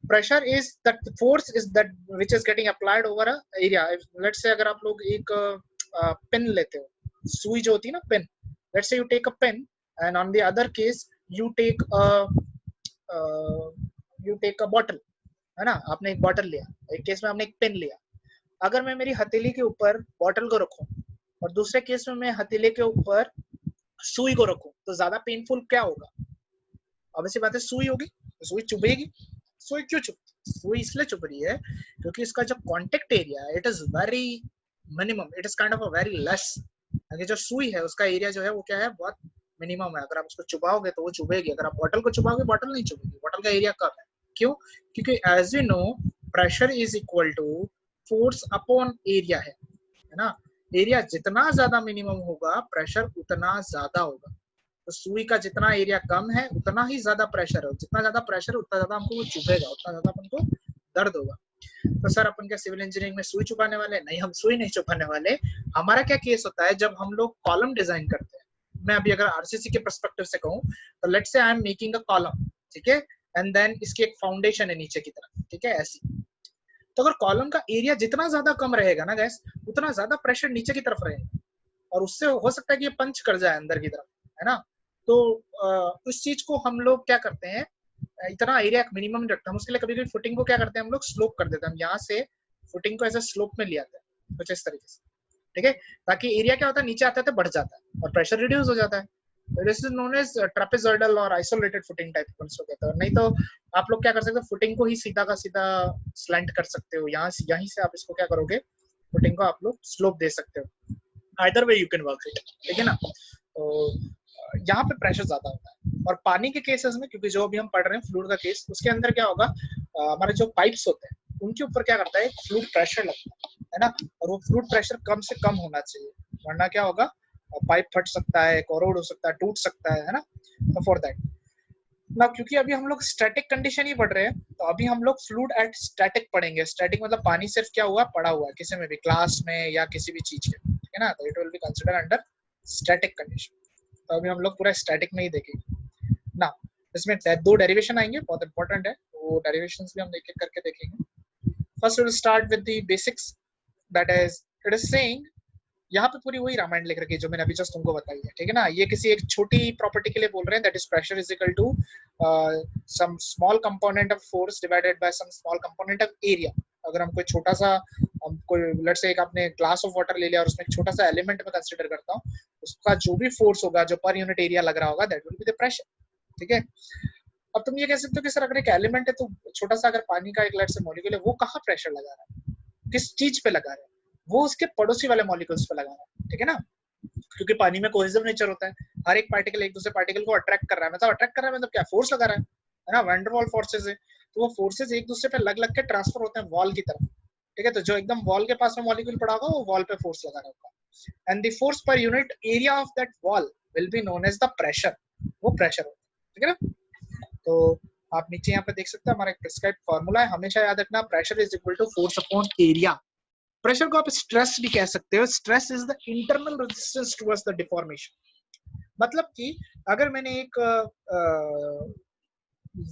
pressure is that force is that which is getting applied over a area. Let's say अगर आप लोग एक pen लेते हो, सुई जो होती है ना pen, let's say you take a pen and on the other case you take a bottle, है ना, आपने एक बॉटल लिया, एक केस में आपने एक पेन लिया। अगर मैं मेरी हथेली के ऊपर बॉटल को रखूं और दूसरे केस में मैं हथेली के ऊपर सुई को रखूं, तो ज्यादा पेनफुल क्या होगा? ऑब्वियसली बात है सुई होगी, तो सुई चुभेगी। सुई क्यों चुभती? सुई इसलिए चुभ रही है क्योंकि इसका जो कॉन्टेक्ट एरिया है it is very minimum, it is kind of a very less. जो सुई है उसका एरिया जो है वो क्या है, बहुत मिनिमम है। अगर आप उसको चुभाओगे तो वो चुभेगी, अगर आप बॉटल को चुभाओगे बॉटल नहीं चुभेगी, बॉटल का एरिया कम है। क्यों? क्योंकि as you know pressure is equal to force upon area है ना। एरिया जितना ज्यादा मिनिमम होगा प्रेशर उतना ज्यादा होगा। तो सुई का जितना एरिया कम है उतना ही ज्यादा प्रेशर है, जितना ज्यादा प्रेशर है उतना ज्यादा हमको वो चुभेगा, उतना ज्यादा अपन को दर्द होगा। तो सर अपन क्या सिविल इंजीनियरिंग में सुई चुभाने वाले? नहीं, हम सुई नहीं चुभाने वाले। हमारा क्या केस होता है जब हम लोग कॉलम डिजाइन करते हैं, मैं अभी अगर आरसीसी के पर्सपेक्टिव से कहूं तो let's say I am making a column, ठीक है, एंड देन इसकी एक फाउंडेशन है नीचे की तरफ, ठीक है, ऐसी। तो अगर कॉलम का एरिया जितना ज्यादा कम रहेगा ना गैस, उतना ज्यादा प्रेशर नीचे की तरफ रहेगा और उससे हो सकता है कि ये पंच कर जाए अंदर की तरफ, है ना। तो उस चीज को हम लोग क्या करते हैं, इतना एरिया मिनिमम रखते हैं। हम उसके लिए कभी कभी फुटिंग को क्या करते हैं, हम लोग स्लोप कर देते हैं। हम यहाँ से फुटिंग को ऐसे स्लोप में ले आते हैं कुछ इस तरीके से, ठीक है, ताकि एरिया क्या होता है नीचे आते बढ़ जाता है और प्रेशर रिड्यूस हो जाता है। This is known as trapezoidal और आइसोलेटेड फुटिंग टाइप को कहते हैं। नहीं तो आप लोग क्या कर सकते हो, फुटिंग को ही सीधा का सीधा स्लैंट कर सकते हो, यहाँ से यहीं से आप इसको क्या करोगे, फुटिंग को आप लोग स्लोप दे सकते हो। Either way you can work it, ठीक है ना। तो यहाँ पे प्रेशर ज्यादा होता है। और पानी के केसेस में, क्योंकि जो अभी हम पढ़ रहे हैं फ्लूइड का केस, उसके अंदर क्या होगा, हमारे जो पाइप्स होते हैं उनके ऊपर क्या करता है, फ्लूइड प्रेशर लगता है ना, और वो फ्लूइड प्रेशर कम से कम होना चाहिए, वरना क्या होगा, पाइप फट सकता है, कोरोड हो सकता है, टूट सकता है ना। तो फॉर दैट ना, क्योंकि अभी हम लोग स्टैटिक कंडीशन ही पढ़ रहे हैं, तो अभी हम लोग फ्लूइड एट स्टैटिक पढ़ेंगे। स्टैटिक मतलब पानी सिर्फ क्या हुआ, पड़ा हुआ है किसी में भी, ग्लास में या किसी भी चीज के, ठीक है ना, तो it will be consider under static condition. तो अभी हम लोग पूरा स्टैटिक में ही देखेंगे ना। इसमें दो डेरिवेशन आएंगे, बहुत इंपॉर्टेंट है, वो डेरिवेशंस भी हम एक एक करके देखेंगे। First will start with the basics, that is it is saying, यहाँ पे पूरी वही रामायण लिख रखी है जो मैंने अभी जस्ट तुमको बताई है, ठीक है ना। ये किसी एक छोटी प्रॉपर्टी के लिए बोल रहे हैं, that is pressure is equal to some small component of force divided by some small component of area. अगर हम कोई छोटा सा, हम कोई लेट्स से एक आपने ग्लास ऑफ वाटर ले लिया और उसमें एक छोटा सा एलिमेंट में कंसीडर करता हूँ, उसका जो भी फोर्स होगा जो पर यूनिट एरिया लग रहा होगा, that will be the pressure, ठीक है। अब तुम ये कह सकते हो कि सर अगर एक एलिमेंट है तो छोटा सा, अगर पानी का एक लेट्स से मॉलिक्यूल है, वो कहाँ प्रेशर लगा रहा है, किस चीज पे लगा रहा है, वो उसके पड़ोसी वाले मॉलिक्यूल्स पे लगा रहा है, ठीक है ना। क्योंकि पानी में कोहेसिव नेचर होता है, हर एक पार्टिकल एक दूसरे पार्टिकल को अट्रैक्ट कर रहा है, मतलब अट्रैक्ट कर रहा है मतलब क्या, फोर्स लगा रहा है ना, वैन डर वाल फोर्सेस है। तो वो फोर्सेस एक दूसरे पे लग लग के ट्रांसफर होते हैं वॉल की तरफ, ठीक है। तो जो एकदम वॉल के पास में मॉलिक्यूल पड़ा होगा वो वॉल पे फोर्स लगा रहा होगा, and the force per unit area of that wall will be known as the pressure, वो प्रेशर होता है, ठीक है ना। तो आप नीचे यहाँ पे देख सकते हैं हमारा एक प्रिस्क्राइब्ड फार्मूला है, हमेशा याद रखना, pressure is equal to force upon area. Pressure को आप स्ट्रेस भी कह सकते हो, stress is the internal resistance towards the deformation. मतलब कि अगर मैंने एक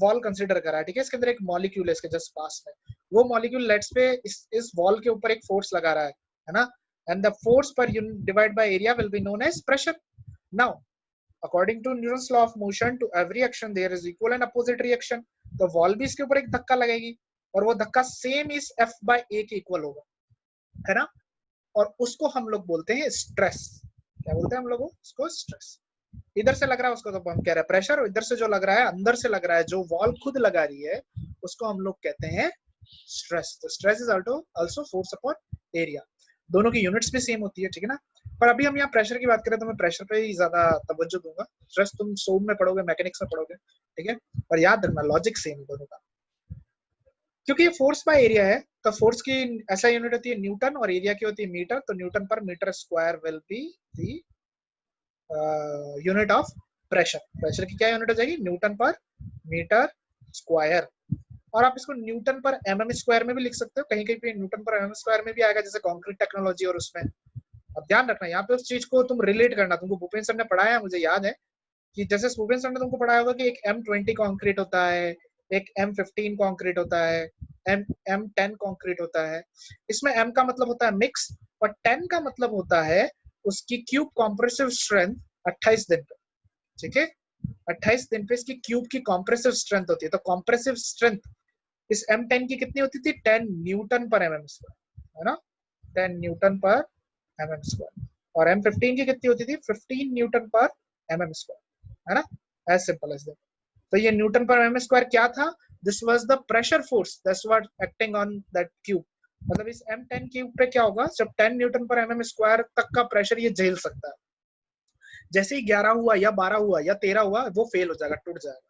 वॉल कंसीडर करा, ठीक है, इसके अंदर एक मॉलिक्यूल है इसके जस्ट पास में, वो मॉलिक्यूल लेट्स पे इस वॉल के ऊपर एक फोर्स लगा रहा है ना, and the force per unit divide by area will be known as pressure. Now according to Newton's law of motion, to every action there is equal and opposite reaction. तो wall भी इसके ऊपर एक धक्का लगेगी और वो धक्का सेम इस एफ बाय ए के इक्वल होगा, है ना। और उसको हम लोग बोलते हैं स्ट्रेस। क्या बोलते हैं हम लोग उसको? स्ट्रेस। इधर से लग रहा है उसको तो हम कह रहे हैं प्रेशर, और इधर से जो लग रहा है, अंदर से लग रहा है, जो वॉल खुद लगा रही है, उसको हम लोग कहते हैं स्ट्रेस। तो stress is also force upon area. दोनों की यूनिट्स भी सेम होती है, ठीक है ना। पर अभी हम यहाँ प्रेशर की बात करें तो मैं प्रेशर पे ही ज्यादा तवज्जो दूंगा। स्ट्रेस तुम सोम में पढ़ोगे, मैकेनिक्स में पढ़ोगे, ठीक है। पर याद रखना लॉजिक सेम है दोनों का, क्योंकि ये फोर्स बाय एरिया है। तो फोर्स की ऐसा यूनिट होती है न्यूटन और एरिया की होती है मीटर। तो newton per metre square will be the unit of pressure. Pressure की क्या यूनिट हो जाएगी? Newton per metre square. और आप इसको न्यूटन पर एमएम स्क्वायर में भी लिख सकते हो, कहीं कहीं पे न्यूटन पर एमएम स्क्वायर में भी आएगा, जैसे कंक्रीट टेक्नोलॉजी और उसमें। अब ध्यान रखना यहाँ पे उस चीज को तुम रिलेट करना। तुमको भूपेंद्र सर ने पढ़ाया, मुझे याद है कि जैसे भूपेंद्र सर ने तुमको पढ़ाया होगा कि एक M20 कंक्रीट होता है, एक M15 कंक्रीट होता है, M10 कंक्रीट होता है। इसमें M का मतलब होता है मिक्स और 10 का मतलब होता है उसकी क्यूब कॉम्प्रेसिव स्ट्रेंथ 28 दिन पे, ठीक है। 28 दिन पे इसकी क्यूब की कॉम्प्रेसिव स्ट्रेंथ होती है। तो कॉम्प्रेसिव स्ट्रेंथ इस M10 की कितनी होती थी? 10 न्यूटन पर mm स्क्वायर, है ना, 10 न्यूटन पर mm स्क्वायर। और M15 की कितनी होती थी? 15 न्यूटन पर mm स्क्वायर, है ना, एज सिंपल एज दैट। तो ये न्यूटन पर mm स्क्वायर क्या था? This was the pressure force that's what acting on that cube. मतलब इस M10 क्यूब पे क्या होगा, जब 10 न्यूटन पर mm स्क्वायर तक का प्रेशर ये झेल सकता है, जैसे ही 11 हुआ या 12 हुआ या 13 हुआ, वो फेल हो जाएगा, टूट जाएगा।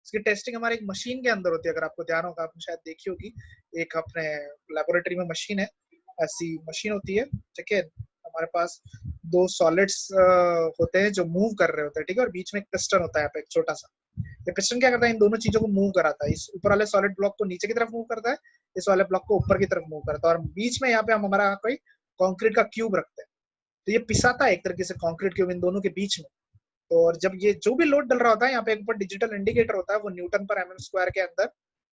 इसकी टेस्टिंग हमारे एक मशीन के अंदर होती है, अगर आपको ध्यान होगा, आपने शायद देखी होगी, एक अपने लेबोरेटरी में मशीन है, ऐसी मशीन होती है, ठीक है। हमारे पास दो सॉलिड्स होते हैं जो मूव कर रहे होते हैं, ठीक है, और बीच में एक पिस्टन होता है यहाँ पे, एक छोटा सा। ये पिस्टन क्या करता है? इन दोनों चीजों को मूव कराता है। इस ऊपर वाले सॉलिड ब्लॉक को नीचे की तरफ मूव करता है, इस वाले ब्लॉक को ऊपर की तरफ मूव करता है, और बीच में यहाँ पे हम हमारा कोई कॉन्क्रीट का क्यूब रखते हैं। तो ये पिसाता है एक तरीके से कॉन्क्रीट क्यूब इन दोनों के बीच में। तो और जब ये जो भी लोड डल रहा होता है, यहाँ पे एक ऊपर डिजिटल इंडिकेटर होता है, वो न्यूटन पर mm स्क्वायर के अंदर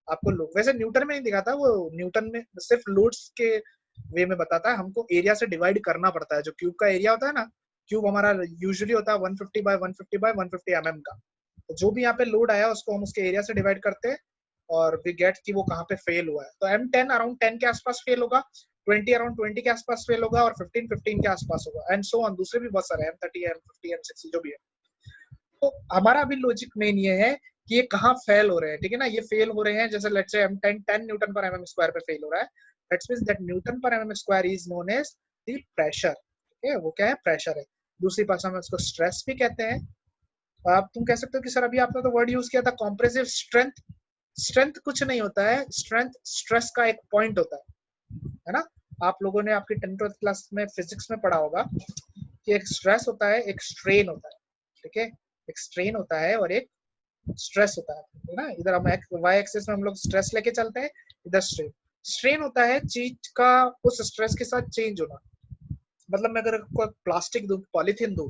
आपको लोड, वैसे न्यूटन में नहीं दिखाता, वो न्यूटन में सिर्फ लोड्स के वे में बताता है। हमको एरिया से डिवाइड करना पड़ता है। जो क्यूब का एरिया होता है ना, क्यूब हमारा यूजुअली होता है 150 बाय 150 बाय 150 mm का। तो जो भी यहाँ पे लोड आया उसको हम उसके एरिया से डिवाइड करते हैं और वी गेट कि वो कहाँ पे फेल हुआ है। तो M10 अराउंड 10 के आसपास फेल होगा, 20 अराउंड 20 के आसपास फेल होगा, और 15 15 के आसपास होगा, एंड सो ऑन। दूसरे भी बहुत सारे M30 M50 M60 जो भी है। तो हमारा अभी लॉजिक मेन ये है कि ये कहाँ फेल हो रहे हैं, ठीक है ना। ये फेल हो रहे हैं जैसे let's say M10 10 Newton per mm square पे फेल हो रहा है, that's means that newton per mm square is known as the pressure, ठीक है। वो क्या है? प्रेशर है। दूसरी भाषा में उसको स्ट्रेस भी कहते हैं। आप तुम कह सकते हो कि सर अभी आपने तो वर्ड यूज किया था कॉम्प्रेसिव स्ट्रेंथ। स्ट्रेंथ कुछ नहीं होता है, स्ट्रेंथ स्ट्रेस का एक पॉइंट होता है ना। आप लोगों ने आपकी 10th क्लास में फिजिक्स में पढ़ा होगा कि एक स्ट्रेस होता है, एक स्ट्रेन होता है, ठीक है। एक स्ट्रेन होता है और एक स्ट्रेस होता है ना। इधर हम वाई एक्सिस में हम लोग स्ट्रेस लेके चलते हैं, इधर स्ट्रेन। स्ट्रेन होता है चीज का उस स्ट्रेस के साथ चेंज होना। मतलब मैं अगर कोई प्लास्टिक दूं, पॉलीथीन दूं,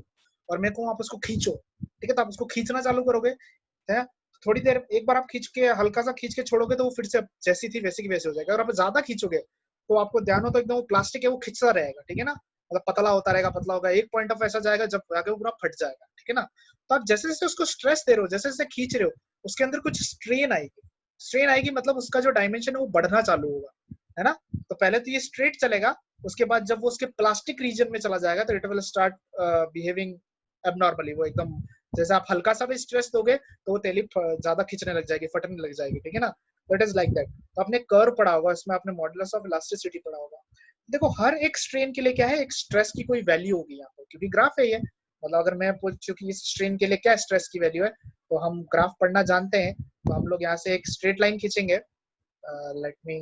और मैं कहूँ आप उसको खींचो, ठीक है, तो आप उसको खींचना चालू करोगे, है। थोड़ी देर एक बार आप खींच के हल्का सा खींच के छोड़ोगे तो वो फिर से जैसी थी वैसी की वैसी हो जाएगा। अगर आप ज्यादा खींचोगे तो आपको ध्यान हो तो एकदम वो प्लास्टिक है वो खिंचता रहेगा, ठीक है ना। मतलब पतला होता रहेगा, पतला होगा, एक पॉइंट ऑफ ऐसा जाएगा जब आगे वो पूरा फट जाएगा, ठीक है ना। तो आप जैसे जैसे उसको स्ट्रेस दे रहे हो, जैसे जैसे खींच रहे हो, उसके अंदर कुछ स्ट्रेन आएगी। स्ट्रेन आएगी मतलब उसका जो डायमेंशन है वो बढ़ना चालू होगा, है ना। तो पहले तो ये स्ट्रेट चलेगा, उसके बाद जब वो उसके प्लास्टिक रीजन में चला जाएगा तो it will start behaving abnormally. वो एकदम जैसे आप हल्का सा भी स्ट्रेस दोगे तो वो तेली ज्यादा खींचने लग जाएगी, फटने लग जाएगी, ठीक है ना। तो इट इज लाइक दैट। तो आपने कर्व पढ़ा होगा, इसमें आपने मॉडुलस ऑफ इलास्टिसिटी पढ़ा होगा। देखो हर एक स्ट्रेन के लिए क्या है, एक स्ट्रेस की कोई वैल्यू होगी यहाँ पर, क्योंकि ग्राफ है ये। मतलब अगर मैं पूछूं कि इस स्ट्रेन के लिए क्या स्ट्रेस की वैल्यू है, तो हम ग्राफ पढ़ना जानते हैं। तो हम लोग यहाँ से एक स्ट्रेट लाइन खींचेंगे, लेट मी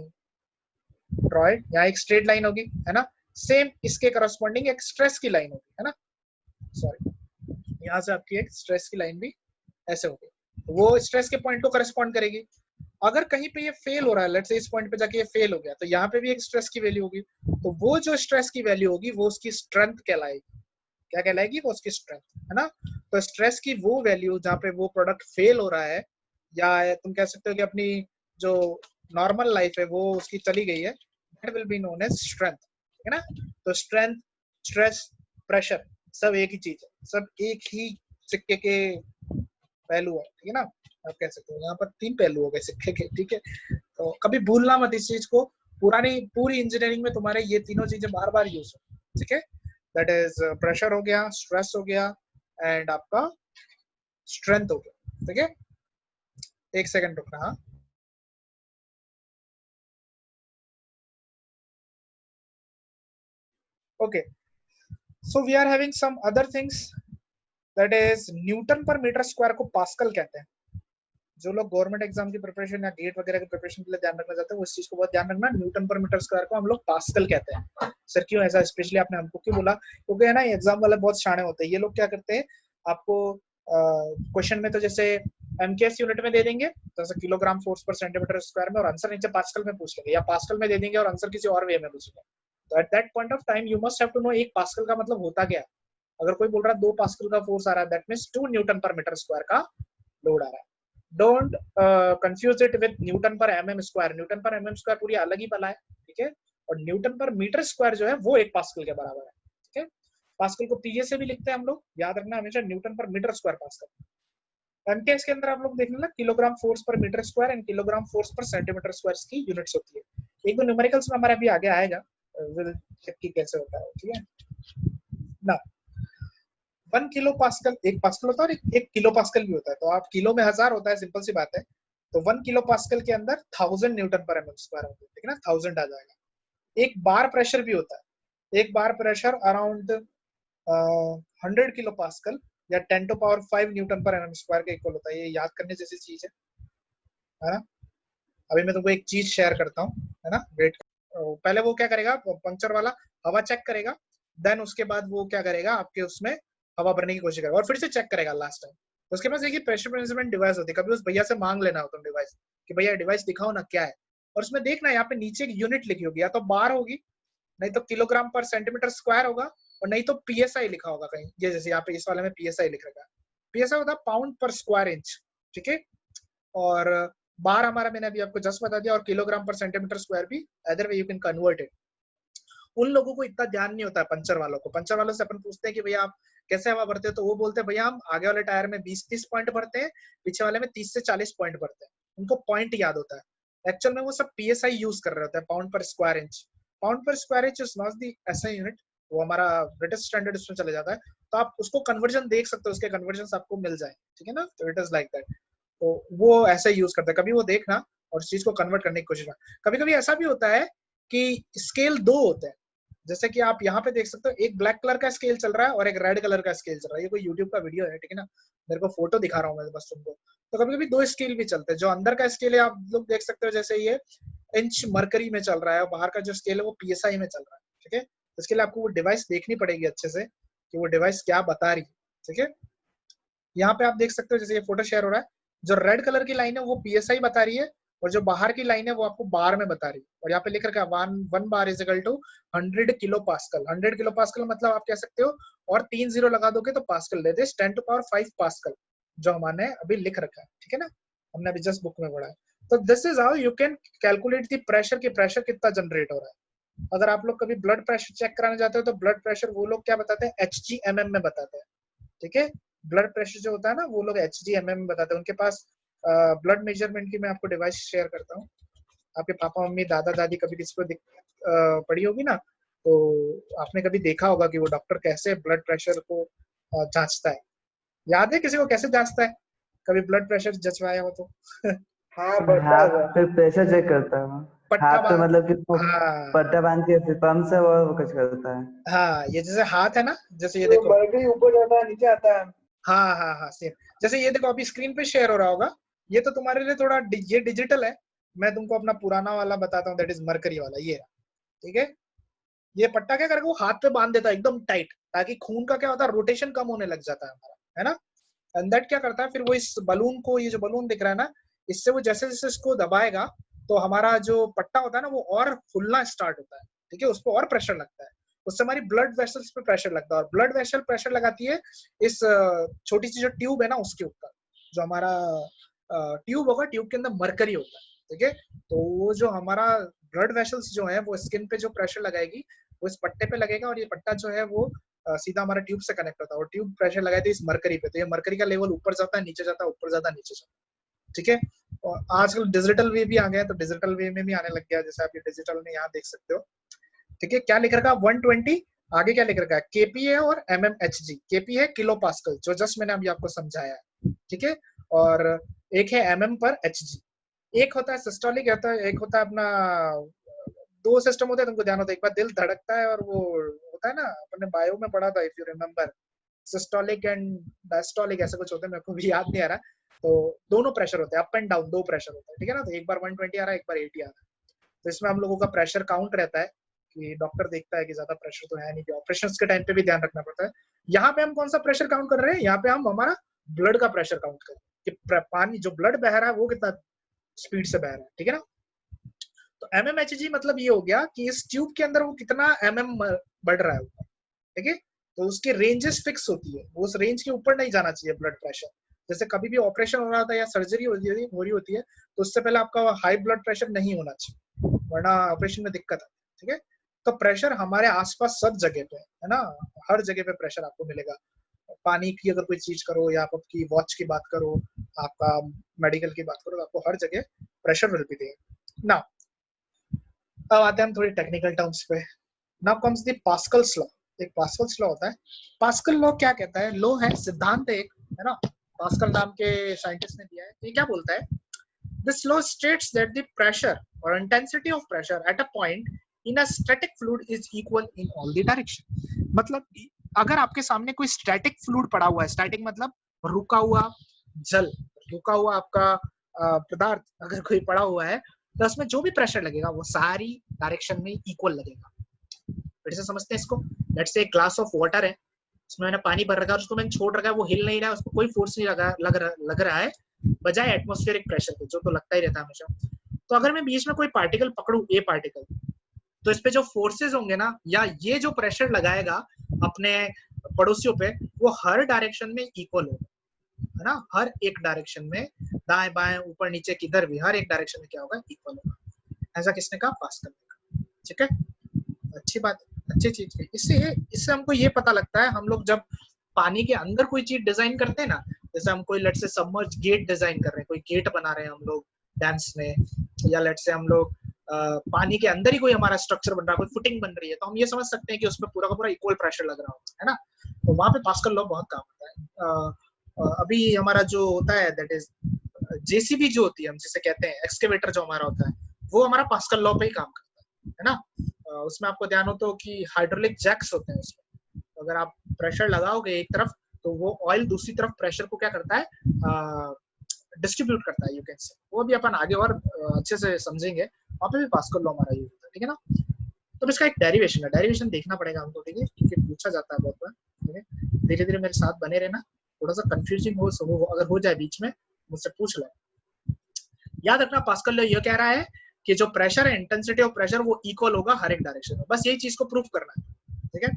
ड्रॉ इट। यहाँ एक स्ट्रेट लाइन होगी, है ना। सेम इसके करस्पॉन्डिंग एक स्ट्रेस की लाइन होगी, है ना। सॉरी, यहाँ से आपकी एक स्ट्रेस की लाइन भी ऐसे होगी, वो स्ट्रेस के पॉइंट को करस्पॉन्ड करेगी। अगर कहीं पे ये फेल हो रहा है, लेट्स से इस पॉइंट पे जाके ये फेल हो गया, तो यहाँ पे भी एक स्ट्रेस की वैल्यू होगी। तो वो जो स्ट्रेस की वैल्यू होगी वो उसकी स्ट्रेंथ कहलाएगी। क्या कहलाएगी? वो उसकी स्ट्रेंथ, है ना। तो स्ट्रेस की वो वैल्यू जहाँ पे वो प्रोडक्ट फेल हो रहा है, या तुम कह सकते हो कि अपनी जो नॉर्मल लाइफ है वो उसकी चली गई है, that will be known as strength, है ना। तो स्ट्रेंथ, स्ट्रेस, प्रेशर सब एक ही चीज है, सब एक ही सिक्के के पहलू है, ठीक है ना। आप कह सकते हो यहाँ पर 3 पहलू हो गए सिक्के के, ठीक है। तो कभी भूलना मत इस चीज को। पूरी इंजीनियरिंग में तुम्हारे ये तीनों चीजें बार बार यूज हो, ठीक है। दैट इज प्रेशर हो गया, स्ट्रेस हो गया, एंड आपका स्ट्रेंथ हो गया, ठीक है। एक सेकंड रुकना, हाँ। Okay, so we are having some other things, that is newton per metre square को पास्कल कहते हैं। जो लोग गवर्नमेंट एग्जाम की प्रिपरेशन या गेट वगैरह की प्रिपरेशन के लिए ध्यान रखना चाहते हैं, उस चीज को बहुत ध्यान रखना। न्यूटन पर मीटर स्क्वायर को हम लोग पास्कल कहते हैं। सर क्यों ऐसा स्पेशली आपने हमको क्यों बोला? क्योंकि है ना, एग्जाम वाले बहुत शाणे होते हैं। ये लोग क्या करते हैं, आपको क्वेश्चन में तो जैसे एमकेएस यूनिट में दे देंगे, जैसे kilogram force per centimetre square में, और आंसर नीचे पास्कल में पूछ लेंगे, या पास्कल में दे देंगे और आंसर किसी और वे में पूछेंगे। तो at that point of time you must have to know एक पास्कल का मतलब होता क्या है। अगर कोई बोल रहा है 2 पास्कल का फोर्स आ रहा है, that means 2 Newton per metre square का लोड आ रहा है। Don't confuse it with Newton पर एमएम स्क्वायर। न्यूटन पर एमएम स्क्वायर पूरी अलग ही बला है, ठीक है। और न्यूटन पर मीटर स्क्वायर जो है वो 1 पास्कल के बराबर है, ठीक है। पास्कल को पीए से भी लिखते हैं हम लोग, याद रखना हमेशा, Newton per metre square pascal. MKS के अंदर आप लोग देखना kilogram force per metre square and kilogram force per centimetre square की यूनिट्स होती है। एक दो न्यूमेरिकल्स में हमारा अभी आगे आएगा कि कैसे होता है, ठीक है ना। 1 किलो पास्कल, 1 पास्कल होता है और 1 किलो पास्कल भी होता है, तो आप किलो में 1000 होता है, सिंपल सी बात है। तो 1 किलो पास्कल के अंदर 1000 न्यूटन पर एमएम स्क्वायर होता है, ठीक है ना, 1000 आ जाएगा। एक बार प्रेशर भी होता है, एक बार प्रेशर अराउंड 100 किलो पास्कल या 10 टू पावर 5 न्यूटन पर एमएम स्क्वायर के इक्वल होता है। ये याद करने जैसी चीज है ना। अभी मैं तुमको एक चीज शेयर करता हूँ, है ना, वेट। पहले वो क्या करेगा, पंक्चर वाला हवा चेक करेगा, देन उसके बाद वो क्या करेगा, आपके उसमें हवा भरने की कोशिश करेगा और फिर से चेक करेगा लास्ट टाइम। तो उसके पास एक प्रेशर मैनेजमेंट डिवाइस होती है, कभी उस भैया से मांग लेना हो तुम डिवाइस कि भैया डिवाइस दिखाओ ना क्या है, और उसमें देखना यहाँ पे नीचे एक यूनिट लिखी होगी, या तो बार होगी, नहीं तो किलोग्राम पर सेंटीमीटर स्क्वायर होगा, और नहीं तो पीएसआई लिखा होगा कहीं। ये जैसे यहाँ पे इस वाले में पीएसआई लिख रखा है, पीएसआई होता है पाउंड पर स्क्वायर इंच, ठीक है। और बार हमारा मैंने अभी आपको जस्ट बता दिया, और किलोग्राम पर सेंटीमीटर स्क्वायर भी, other way you can convert it. उन लोगों को इतना ध्यान नहीं होता है, पंचर वालों को। पंचर वालों से अपन पूछते हैं कि भैया आप कैसे हवा भरते हो, तो वो बोलते हैं भैया हम आगे वाले टायर में 20-30 पॉइंट भरते हैं, पीछे वाले में 30 से 40 पॉइंट भरते हैं। उनको पॉइंट याद होता है। एक्चुअल में वो सब पीएसआई यूज कर रहे होते हैं, पाउंड पर स्क्वायर इंच। पाउंड पर square inch is not the SI unit, वो हमारा ब्रिटिश स्टैंडर्ड उसमें चले जाता है। तो आप उसको कन्वर्जन देख सकते हो, उसके कन्वर्जन आपको मिल जाए, ठीक है ना। तो इट इज लाइक दैट। तो वो ऐसे यूज करते हैं, कभी वो देखना और उस चीज को कन्वर्ट करने की कोशिश करना। कभी कभी ऐसा भी होता है कि स्केल 2 होते हैं, जैसे कि आप यहाँ पे देख सकते हो, एक ब्लैक कलर का स्केल चल रहा है और एक रेड कलर का स्केल चल रहा है। ये कोई यूट्यूब का वीडियो है, ठीक है ना, मेरे को फोटो दिखा रहा हूँ मैं बस तुमको। तो कभी कभी 2 स्केल भी चलते हैं। जो अंदर का स्केल है आप लोग देख सकते हो, जैसे ये इंच मरकरी में चल रहा है, और बाहर का जो स्केल है वो पीएसआई में चल रहा है, ठीक है। इसके लिए आपको वो डिवाइस देखनी पड़ेगी अच्छे से कि वो डिवाइस क्या बता रही है, ठीक है। यहाँ पे आप देख सकते हो, जैसे ये फोटो शेयर हो रहा है, जो रेड कलर की लाइन है वो पीएसआई बता रही है, और जो बाहर की लाइन है वो आपको बार में बता रही है। और यहाँ पे लिख रखा है 1 bar is equal to 100 kilo pascal. 100 kilo pascal मतलब आप कह सकते हो, और 3 जीरो लगा दोगे तो पास्कल दे दे, 10 टू पावर 5 पास्कल जो हमने अभी लिख रखा है, ठीक है ना, हमने अभी जस्ट बुक में पढ़ा है। तो this is how you can calculate the pressure, की प्रेशर कितना जनरेट हो रहा है। अगर आप लोग कभी ब्लड प्रेशर चेक कराने जाते हो तो ब्लड प्रेशर वो लोग क्या बताते हैं, HgMM में बताते हैं, ठीक है। ब्लड प्रेशर जो होता है ना वो लोग HgMM में बताते हैं। उनके पास ब्लड मेजरमेंट की मैं आपको डिवाइस शेयर करता हूँ। आपके पापा मम्मी दादा दादी कभी किसी को पड़ी होगी ना, तो आपने कभी देखा होगा कि वो डॉक्टर कैसे ब्लड प्रेशर को जांचता है। याद है किसी को कैसे जांचता है, कभी ब्लड प्रेशर जचवाया हो तो? हाँ हाथ पे प्रेशर चेक करता है, हाथ पे मतलब कि हाँ पट्टा बांध के पंप से वो कुछ करता है। हाँ, ये जैसे हाथ है ना, जैसे ये तो देखो, ऊपर जाता है नीचे आता है। हाँ हाँ हाँ सेम। जैसे ये देखो अभी स्क्रीन पे शेयर हो रहा होगा, ये तो तुम्हारे लिए थोड़ा ये डिजिटल है। मैं तुमको अपना पुराना वाला बताता हूँ, दैट इज मरकरी वाला, ये ठीक है। ये पट्टा क्या करेगा, वो हाथ पे बांध देता है एकदम टाइट, ताकि खून का क्या होता है, रोटेशन कम होने लग जाता है हमारा, है ना। एंड दैट क्या करता है, फिर वो इस बलून को, ये जो बलून दिख रहा है ना, इससे वो जैसे जैसे इसको दबाएगा तो हमारा जो पट्टा होता है ना वो और फूलना स्टार्ट होता है, ठीक है। उस पर और प्रेशर लगता है, उससे हमारी ब्लड वेसल्स पे प्रेशर लगता है, और ब्लड वेसल प्रेशर लगाती है इस छोटी सी जो ट्यूब है ना उसके ऊपर। जो हमारा ट्यूब होगा, ट्यूब के अंदर मरकरी होता है, ठीक है। तो वो जो हमारा ब्लड वेसल्स जो है वो स्किन पे जो प्रेशर लगाएगी वो इस पट्टे पे लगेगा, और ये पट्टा जो है वो सीधा हमारा ट्यूब से कनेक्ट होता है, और ट्यूब प्रेशर लगाई थी इस मरकरी पे, तो ये मरकरी का लेवल ऊपर जाता है, नीचे जाता है, ऊपर जाता है, नीचे जाता है, ठीक है। और आजकल डिजिटल वे भी आ गया है, तो डिजिटल वे में भी आने लग गया, जैसे आप ये डिजिटल में यहाँ देख सकते हो, ठीक है। क्या लिख रखा है 120, आगे क्या लिख रखा है केपीए और mmHg। केपी है किलो पास्कल, जो जस्ट मैंने अभी आपको समझाया है, ठीक है। और एक है mm पर hg। एक होता है सिस्टोलिक, एक होता है अपना, 2 सिस्टम होते हैं, तुमको ध्यान होता है, एक बार दिल धड़कता है और वो होता है ना, अपने बायो में पढ़ा था if you remember, systolic and diastolic ऐसे कुछ होते हैं, मेरे को भी याद नहीं आ रहा। तो दोनों प्रेशर होते हैं, अप एंड डाउन 2 प्रेशर होता है, ठीक है ना। तो एक बार 120 आ रहा है, एक बार 80 आ रहा है। तो इसमें हम लोगों का प्रेशर काउंट रहता है कि डॉक्टर देखता है कि ज्यादा प्रेशर तो है नहीं, कि ऑपरेशन के टाइम पे भी ध्यान रखना पड़ता है। यहाँ पे हम कौन सा प्रेशर काउंट कर रहे हैं, यहाँ पे हम हमारा ब्लड का प्रेशर काउंट कर रहे हैं कि पानी जो ब्लड बह रहा है वो कितना स्पीड से बह रहा है, ठीक है ना। तो mmHg मतलब ये हो गया कि इस ट्यूब के अंदर वो कितना mm बढ़ रहा है, ठीक है। तो उसकी रेंजेस फिक्स होती है, वो उस रेंज के ऊपर नहीं जाना चाहिए ब्लड प्रेशर। जैसे कभी भी ऑपरेशन हो रहा होता है या सर्जरी हो रही होती है तो उससे पहले आपका हाई ब्लड प्रेशर नहीं होना चाहिए, वरना ऑपरेशन में दिक्कत आती है। ठीक है, तो प्रेशर हमारे आसपास सब जगह पे है ना, हर जगह पे प्रेशर आपको मिलेगा। पानी की अगर कोई चीज करो या आप आपकी वॉच की बात करो, आपका मेडिकल की बात करो, तो आपको हर जगह pressure will be there. Now अब आते हैं हम थोड़ी टेक्निकल टर्म्स पे। Now comes the Pascal's law. एक पास्कल्स लॉ होता है। पास्कल लॉ क्या कहता है? लॉ है, सिद्धांत एक, है ना, पास्कल नाम के साइंटिस्ट ने दिया है। ये क्या बोलता है? This law states that the pressure or intensity of pressure at a point in a static fluid is equal in all the direction। मतलब अगर आपके सामने कोई स्टैटिक फ्लूइड पड़ा हुआ है, स्टैटिक मतलब रुका हुआ जल, रुका हुआ आपका पदार्थ अगर कोई पड़ा हुआ है, तो उसमें जो भी प्रेशर लगेगा वो सारी डायरेक्शन में इक्वल लगेगा। फिर से समझते हैं इसको। लेट्स से एक ग्लास ऑफ वाटर है, उसमें मैंने पानी भर रखा है, उसको मैंने छोड़ रखा है, वो हिल नहीं रहा है, उसको कोई फोर्स नहीं लग रहा है, बजाय एटमॉस्फेरिक प्रेशर के, जो तो लगता ही रहता है हमेशा। तो अगर मैं बीच में कोई पार्टिकल पकड़ू, ए पार्टिकल, तो इस पे जो फोर्सेस होंगे ना, या ये जो प्रेशर लगाएगा अपने पड़ोसियों पे, वो हर डायरेक्शन में इक्वल होगा, है ना, हर एक डायरेक्शन में, दाएं बाएं ऊपर नीचे किधर भी, हर एक डायरेक्शन में क्या होगा? इक्वल होगा। ऐसा किसने कहा? पास्कल ने कहा। ठीक है, अच्छी बात, अच्छी चीज है। इससे हमको ये पता लगता है, हम लोग जब पानी के अंदर कोई चीज डिजाइन करते हैं ना, जैसे हम कोई लेट से सबमर्ज गेट डिजाइन कर रहे हैं, कोई गेट बना रहे हैं हम लोग डैम्स में, या लेट से हम लोग पानी के अंदर ही कोई हमारा स्ट्रक्चर बन रहा है, कोई फुटिंग बन रही है, तो हम ये समझ सकते हैं कि उसमें पूरा का पूरा इक्वल प्रेशर लग रहा होगा, है ना। तो वहां पे पास्कल लॉ बहुत काम आता है। अभी हमारा जो होता है दैट इज जेसीबी जो होती है, हम जिसे कहते हैं एक्सकेवेटर जो हमारा होता है, वो हमारा पास्कल लॉ पे ही काम करता है ना। उसमें आपको ध्यान हो तो कि हाइड्रोलिक जैक्स होते हैं उसमें, तो अगर आप प्रेशर लगाओगे एक तरफ, तो वो ऑयल दूसरी तरफ प्रेशर को क्या करता है? डिस्ट्रीब्यूट करता है, यू कैन से। वो भी अपन आगे और अच्छे से समझेंगे, वहां पे भी पास्कल लॉ हमारा यूज होता है। ठीक है ना। तो इसका एक डेरिवेशन है, डेरिवेशन देखना पड़ेगा हमको, ठीक है, क्योंकि पूछा जाता है बहुत बार। ठीक है, धीरे धीरे मेरे साथ बने रहना, थोड़ा सा कंफ्यूजिंग हो अगर हो जाए बीच में, मुझसे पूछ लो। याद रखना, पास्कल लॉ ये कह रहा है कि जो प्रेशर है, इंटेंसिटी ऑफ प्रेशर, वो इक्वल होगा हर एक डायरेक्शन में। बस यही चीज को प्रूफ करना है। ठीक है,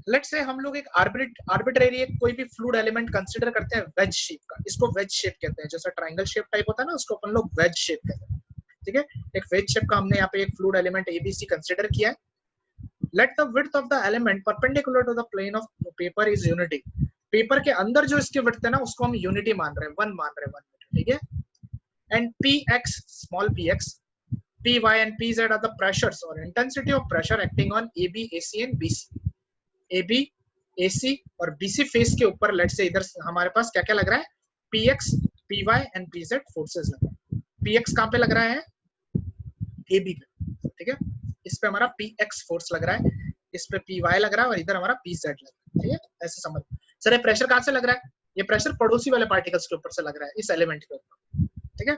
लेट्स से हम लोग एक आर्बिट्रेरी कोई भी फ्लूइड एलिमेंट कंसीडर करते हैं वेज शेप का। इसको वेज शेप कहते हैं, जैसा ट्रायंगल शेप टाइप होता है ना, उसको अपन लोग वेज शेप कहते हैं। ठीक है, एक वेज शेप का हमने यहाँ पे एक फ्लूइड एलिमेंट एबीसी कंसीडर किया है। Let the width of the element perpendicular to the plane of paper is unity. Paper के अंदर जो इसकी विड्थ है ना, उसको हम यूनिटी मान रहे हैं, 1 मान रहे हैं, 1 मीटर। ठीक है, and px, small px, py and pz are the pressures or intensity of pressure acting on AB, AC and BC। AB, AC और BC फेस के ऊपर लेट से इधर हमारे पास क्या क्या लग रहा है? PX, PY and PZ forces लग रहा है। PX कहाँ पे लग रहा है? AB पे। ठीक है, इस पे हमारा PX फोर्स लग रहा है, इस पे PY लग रहा है और इधर हमारा PZ लग रहा है। ठीक है, ऐसे समझ। सर ये प्रेशर कहाँ से लग रहा है? ये प्रेशर पड़ोसी वाले पार्टिकल्स के ऊपर से लग रहा है, इस एलिमेंट के ऊपर। ठीक है,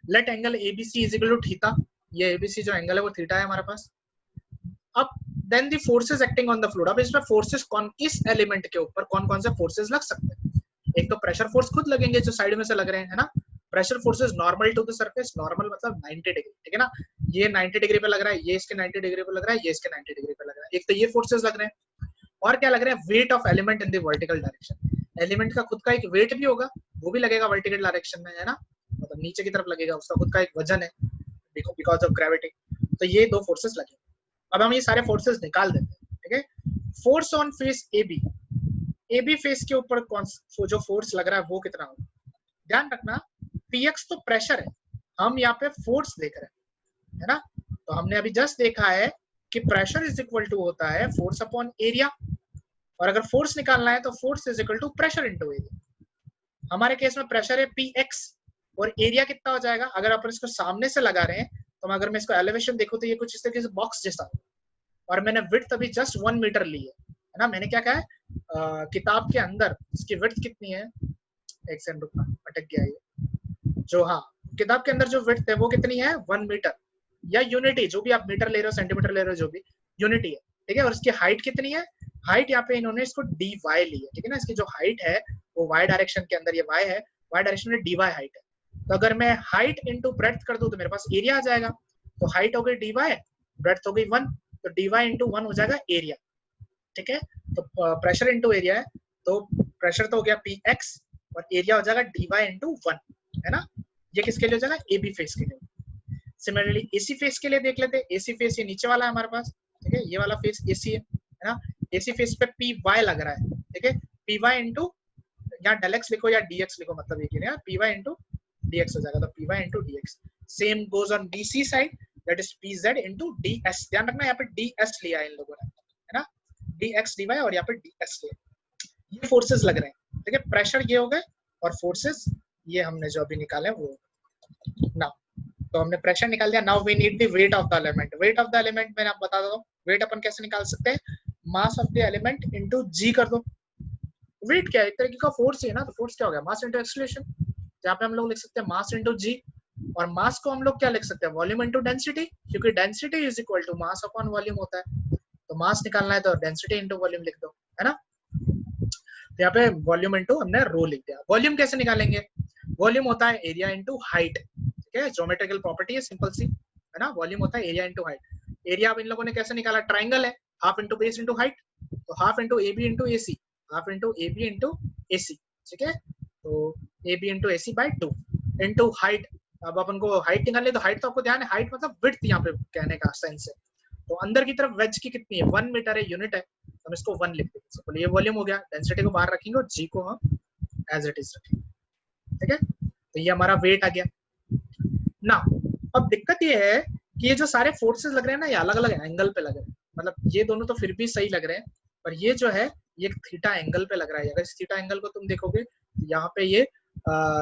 let angle ABC is equal to theta. ये ABC जो एंगल है वो थीटा है हमारे पास। अब then the forces acting on the fluid. अब इसमें फोर्सेस कौन, इस एलिमेंट के ऊपर कौन कौन से फोर्सेस लग सकते हैं? एक तो प्रेशर फोर्स खुद लगेंगे जो साइड में से लग रहे हैं, है ना। Pressure forces normal to the surface, normal मतलब 90 डिग्री। ठीक है ना, ये 90 डिग्री पे लग रहा है, ये इसके 90 डिग्री पे लग रहा है, ये इसके 90 डिग्री पे लग रहा है। एक तो ये फोर्सेस लग रहे हैं, और क्या लग रहे हैं? Weight of element in the vertical direction. Element का खुद का एक वेट भी होगा, वो भी लगेगा वर्टिकल डायरेक्शन में, है ना, मतलब नीचे की तरफ लगेगा, उसका खुद का एक वजन है बिकॉज ऑफ ग्रेविटी। तो ये दो फोर्सेस लगेंगे। अब हम ये सारे फोर्सेस निकाल देते हैं। ठीक है, force on face AB, AB face के ऊपर कौन जो फोर्स लग रहा है वो कितना होगा? ध्यान रखना, Px तो प्रेशर है, हम यहाँ पे फोर्स देख रहे हैं, है ना। तो हमने अभी जस्ट देखा है कि प्रेशर इज इक्वल टू होता है फोर्स अपॉन एरिया, और अगर फोर्स निकालना है तो force is equal to pressure into area. हमारे केस में प्रेशर है Px और एरिया कितना हो जाएगा? अगर अपन इसको सामने से लगा रहे हैं, तो अगर मैं इसको एलिवेशन देखूं तो ये कुछ इस तरीके से बॉक्स जैसा, और मैंने विड्थ अभी जस्ट 1 मीटर ली है ना। मैंने क्या कहा है? किताब के अंदर इसकी विड्थ कितनी है? एक सेकंड रुकना, अटक गया ये जो, हाँ, किताब के अंदर जो विड्थ है वो कितनी है? 1 मीटर, या यूनिटी, जो भी आप मीटर ले रहे हो, सेंटीमीटर ले रहे हो, जो भी यूनिटी है। ठीक है, और इसकी हाइट कितनी है? हाइट यहाँ पे इन्होंने इसको dy ली है। ठीक है ना, इसकी जो हाइट है वो y डायरेक्शन के अंदर, ये y है, y डायरेक्शन में dy हाइट है। तो अगर मैं हाइट इंटू ब्रेड्थ कर दूं तो मेरे पास एरिया आ जाएगा। तो हाइट हो गई dy, ब्रेड्थ हो गई 1, तो dy इंटू 1 हो जाएगा एरिया। ठीक है, तो प्रेशर इंटू एरिया है, तो प्रेशर तो हो गया पी एक्स और एरिया हो जाएगा डी वाई इंटू 1, है ना। ये किसके लिए हो जाएगा, ए बी फेस के लिए। सिमिलरली एसी फेस के लिए देख लेते हैं। एसी फेस ये नीचे वाला है हमारे पास, ठीक है, ये वाला फेस एसी है ना। एसी फेस पे पी वाई लग रहा है, ठीक है, पी वाई इंटू, यहाँ डेल एक्स लिखो या डी एक्स लिखो, मतलब ये p y into d x हो जाएगा, तो p y into d x. Same goes on DC side, that is p z into d s. ध्यान रखना यहाँ पे डी एस लिया है इन लोगों ने, है ना, डी एक्स डी वाई और यहाँ पे डी एस लिया। ये फोर्सेस लग रहे हैं, ठीक है, प्रेशर ये हो गए और फोर्सेस ये हमने जो अभी निकाले वो ना। तो हमने प्रेशर निकाल दिया। Now we need the weight of the element. Weight of the element मैंने आपको बता दो, वेट अपन कैसे निकाल सकते हैं, mass of the element into g कर दो। वेट क्या है, एक तरीके का फोर्स है ना, तो फोर्स क्या हो गया, मास इनटू एक्सीलरेशन। यहाँ पे हम लोग लिख सकते हैं मास इनटू जी, और मास को हम लोग क्या लिख सकते हैं, वॉल्यूम इनटू डेंसिटी, क्योंकि density is equal to mass upon volume होता है। तो मास निकालना है तो डेंसिटी इनटू वॉल्यूम लिख दो, है ना। तो यहाँ पे वॉल्यूम इनटू हमने रो लिख दिया। वॉल्यूम कैसे निकालेंगे, वॉल्यूम होता है एरिया इनटू हाइट, ठीक है, ज्योमेट्रिकल प्रॉपर्टी है सिंपल सी, है ना। वॉल्यूम होता है एरिया इनटू हाइट। एरिया अब इन लोगों ने कैसे निकाला, ट्राइंगल है, half into base into height, तो half into A B into A C, half into A B into A C, ठीक है। तो A B into A C by 2 into height. अब अपन को हाइट निकालनी, तो हाइट तो आपको ध्यान है, हाइट मतलब विड्थ यहाँ पे कहने का सेंस है। तो अंदर की तरफ वेज की कितनी है, 1 मीटर है, यूनिट है, तो हम इसको 1 लिख देंगे। तो ये वॉल्यूम हो गया। डेंसिटी को बाहर रखेंगे और जी को हम एज इट इज रखेंगे, ठीक है। तो ये हमारा वेट आ गया ना। अब दिक्कत ये है कि ये जो सारे फोर्सेस लग रहे हैं ना, ये अलग अलग एंगल पे लग रहे हैं। मतलब ये दोनों तो फिर भी सही लग रहे हैं, पर ये जो है ये थीटा एंगल पे लग रहा है। अगर इस थीटा एंगल को तुम देखोगे, यहाँ पे ये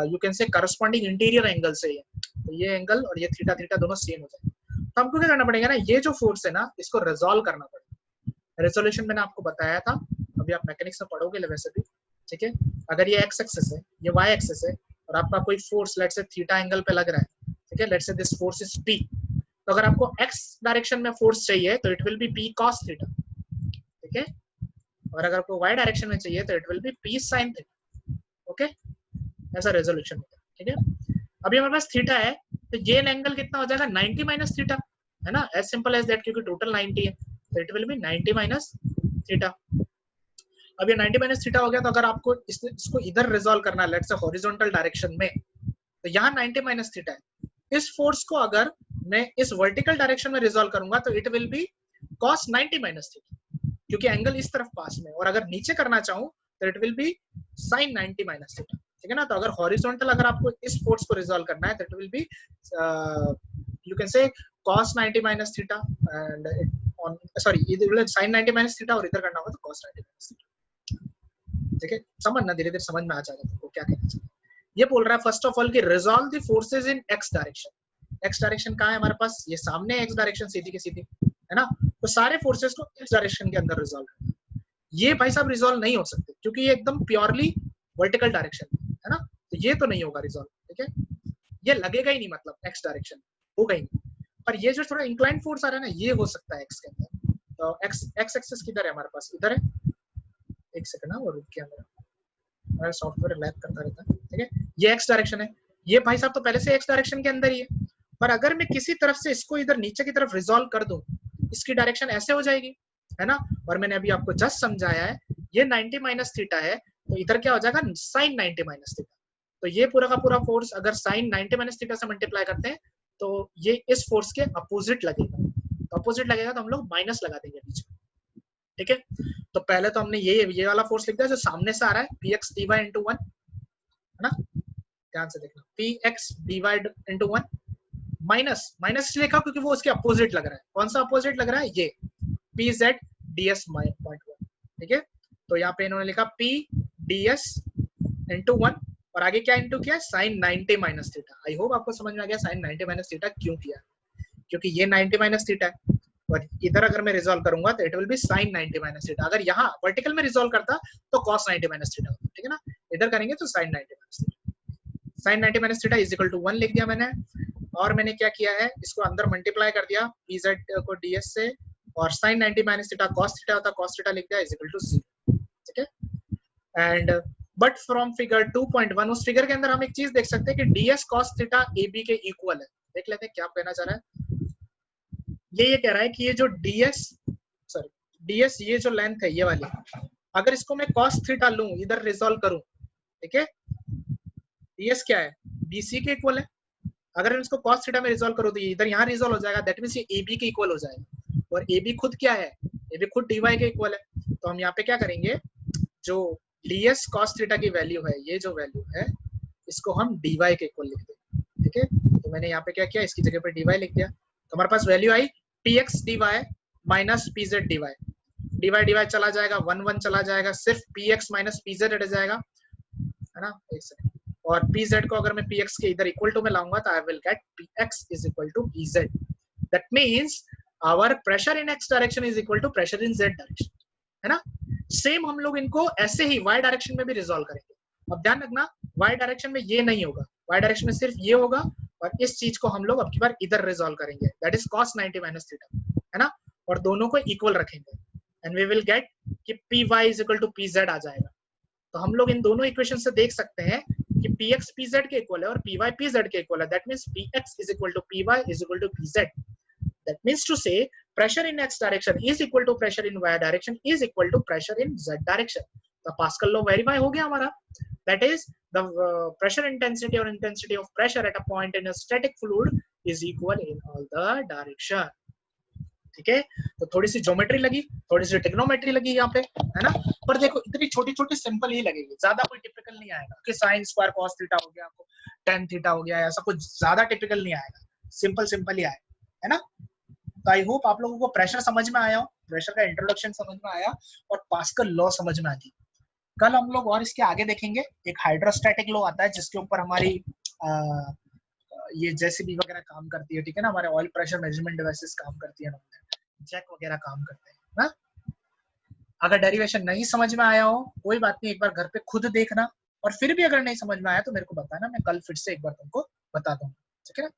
you can say corresponding interior angle से है, तो ये एंगल और ये थीटा थीटा दोनों सेम हो जाएंगे। तो हमको क्या करना पड़ेगा ना, ये जो फोर्स है ना, इसको रिजॉल्व करना पड़ेगा। रेजोल्यूशन मैंने आपको बताया था, अभी आप मैकेनिक्स में पढ़ोगे वैसे भी, ठीक है। अगर ये एक्स एक्सिस है, ये वाई एक्सिस है, और आपका कोई force let's say theta angle पे लग रहा है, ठीक है, let's say this force is P, तो अगर आपको एक्स डायरेक्शन में फोर्स चाहिए तो it will be P cos theta, ठीक है, और अगर आपको वाई डायरेक्शन में चाहिए तो it will be P sine theta, okay, ऐसा रेजोल्यूशन होता है, ठीक है। अभी हमारे पास थीटा है, तो ये एंगल कितना हो जाएगा, 90 माइनस थीटा, है ना, एज सिंपल एज दैट, क्योंकि टोटल 90 है, तो it will be 90 minus theta. अब ये 90 माइनस थीटा हो गया, तो अगर आपको इसको इधर रिजॉल्व करना है, लेट्स से हॉरिजॉन्टल डायरेक्शन में, तो यहाँ 90 माइनस थीटा है। इस फोर्स को अगर मैं इस वर्टिकल डायरेक्शन में रिजॉल्व करूंगा तो it will be cos 90 minus theta, क्योंकि एंगल इस तरफ पास में, और अगर नीचे करना चाहूं तो it will be sin 90 minus theta, ठीक है ना। तो अगर हॉरिजॉन्टल अगर आपको इस फोर्स को रिजॉल्व करना है तो it will be you can say cos 90 minus theta and on sorry इधर sin 90 माइनस थीटा, और इधर करना होगा तो cos 90 माइनस थीटा, ठीक है। समझना, धीरे धीरे समझ में आ जाएगा तुमको क्या कहना चाहिए। ये बोल रहा है फर्स्ट ऑफ ऑल कि resolve the forces in x direction. X direction कहाँ है हमारे पास, ये सामने एक्स डायरेक्शन सीधी की सीधी, है ना। तो सारे फोर्सेस को एक्स डायरेक्शन के अंदर रिजॉल्व करना। ये भाई साहब रिजॉल्व नहीं हो सकते, क्योंकि ये एकदम प्योरली वर्टिकल डायरेक्शन है ना, तो ये तो नहीं होगा रिजॉल्व, ठीक है, ये लगेगा ही नहीं, मतलब एक्स डायरेक्शन होगा ही नहीं। पर ये जो थोड़ा इंक्लाइंड फोर्स आ रहा है ना, ये हो सकता है एक्स के अंदर। तो एक्स एक्सिस किधर है हमारे पास, इधर है, एक सेकंड ना, वो रुक गया मेरा सॉफ्टवेयर लैग करता रहता है, ठीक है। ये एक्स डायरेक्शन है, ये भाई साहब तो पहले से एक्स डायरेक्शन के अंदर ही है, पर अगर मैं किसी तरफ से इसको इधर नीचे की तरफ रिजॉल्व कर दूं, इसकी डायरेक्शन ऐसे हो जाएगी, है ना। और मैंने अभी आपको जस्ट समझाया है, ये 90 माइनस थीटा है, तो इधर क्या हो जाएगा sin 90 माइनस थीटा। तो ये पूरा का पूरा फोर्स अगर sin 90 माइनस थीटा से मल्टीप्लाई करते हैं तो ये इस फोर्स के अपोजिट लगेगा, तो अपोजिट लगेगा तो हम लोग माइनस लगा देंगे बीच में, ठीक है। तो पहले तो हमने ये वाला फोर्स लिख दिया जो सामने से आ रहा है, px dy into 1, है ना, ध्यान से देखना, px dy into 1 minus minus लिखा क्योंकि वो उसके अपोजिट लग रहा है। कौन सा अपोजिट लग रहा है, ये pz ds पॉइंट 1, ठीक है। तो यहाँ पे इन्होंने लिखा p ds into 1 और आगे क्या इंटू किया, sin 90 minus theta. I hope आपको समझ में आ गया sin 90 माइनस थीटा क्यों किया, क्योंकि ये 90 माइनस थीटा है, और इधर अगर मैं रिजॉल्व करूंगा तो it will be sin 90 minus theta. अगर यहाँ वर्टिकल में रिजॉल्व करता तो cos 90 माइनस थीटा होता, ठीक है ना। इधर करेंगे तो sin 90 minus theta, sin 90 minus theta is equal to 1 लिख दिया मैंने। और मैंने क्या किया है, इसको अंदर मल्टीप्लाई कर दिया pz को ds से, और sin 90 minus theta cos theta होता, cos थीटा लिख दिया इज इक्वल टू 0, ठीक है। एंड बट फ्रॉम फिगर 2.1 उस फिगर के अंदर हम एक चीज देख सकते हैं कि ds cos थीटा ab के इक्वल है। देख लेते हैं क्या कहना चाह रहा है। ये कह रहा है कि ये जो ds ये जो लेंथ है ये वाली, अगर इसको मैं cos थीटा लूं, इधर रिजॉल्व करूं, ठीक है, ds क्या है, bc के इक्वल है। अगर मैं इसको cos थीटा में रिजॉल्व करूं तो इधर यहाँ रिजॉल्व हो जाएगा, दैट मींस ये ab के इक्वल हो जाएगा, और ab खुद क्या है, ab खुद dy के इक्वल है। तो हम यहाँ पे क्या करेंगे, जो ds cos थीटा की वैल्यू है, ये जो वैल्यू है इसको हम dy के इक्वल लिख देंगे, ठीक है। तो मैंने यहाँ पे क्या किया, इसकी जगह पे dy लिख दिया, तो हमारे पास वैल्यू आई px dy minus pz dy, dy चला जाएगा, 1 1 चला जाएगा, सिर्फ px माइनस pz रह जाएगा, है ना, एक सेकंड, और pz को अगर मैं px के इधर इक्वल टू में लाऊंगा तो I will get px is equal to pz, that means our pressure in x direction is equal to pressure in z direction, है ना। सेम हम लोग इनको ऐसे ही y डायरेक्शन में भी रिजॉल्व करेंगे। अब ध्यान रखना, y डायरेक्शन में ये नहीं होगा, y डायरेक्शन में सिर्फ ये होगा, और इस चीज को हम लोग अब की बार इधर रिजॉल्व करेंगे, that is cos 90 minus theta, है ना, और दोनों को इक्वल रखेंगे, एंड वी विल गेट कि py is equal to pz आ जाएगा। तो हम लोग इन दोनों इक्वेशन से देख सकते हैं कि px pz के इक्वल है और py pz के इक्वल है, that means px is equal to py is equal to pz, that means to say pressure in x direction is equal to pressure in y direction is equal to pressure in z direction। तो pascal law verify हो गया हमारा, that is the pressure intensity or intensity of pressure at a point in a static fluid is equal in all the direction, ठीक है। तो थोड़ी सी geometry लगी, थोड़ी सी ट्रिग्नोमेट्री लगी यहाँ पे, है ना, पर देखो इतनी छोटी छोटी सिंपल ही लगेगी, ज्यादा कोई टिपिकल नहीं आएगा कि sin स्क्वायर cos थीटा हो गया, आपको tan थीटा हो गया, ऐसा कुछ ज्यादा टिपिकल नहीं आएगा, सिंपल सिंपल ही आएगा, है ना। तो आई होप आप लोगों को प्रेशर समझ में आया हो, प्रेशर का इंट्रोडक्शन समझ में आया और पास्कल लॉ समझ में आ गई। कल हम लोग और इसके आगे देखेंगे, एक हाइड्रोस्टैटिक लॉ आता है जिसके ऊपर हमारी ये जेसीबी वगैरह काम करती है, ठीक है ना, हमारे ऑयल प्रेशर मेजरमेंट डिवाइसेस काम करती है, जैक वगैरह काम करते हैं ना। अगर डेरिवेशन नहीं समझ में आया हो कोई बात नहीं, एक बार घर पे खुद देखना, और फिर भी अगर नहीं समझ में आया तो मेरे को बताना, मैं कल फिर से एक बार तुमको बता दूंगा, ठीक है ना।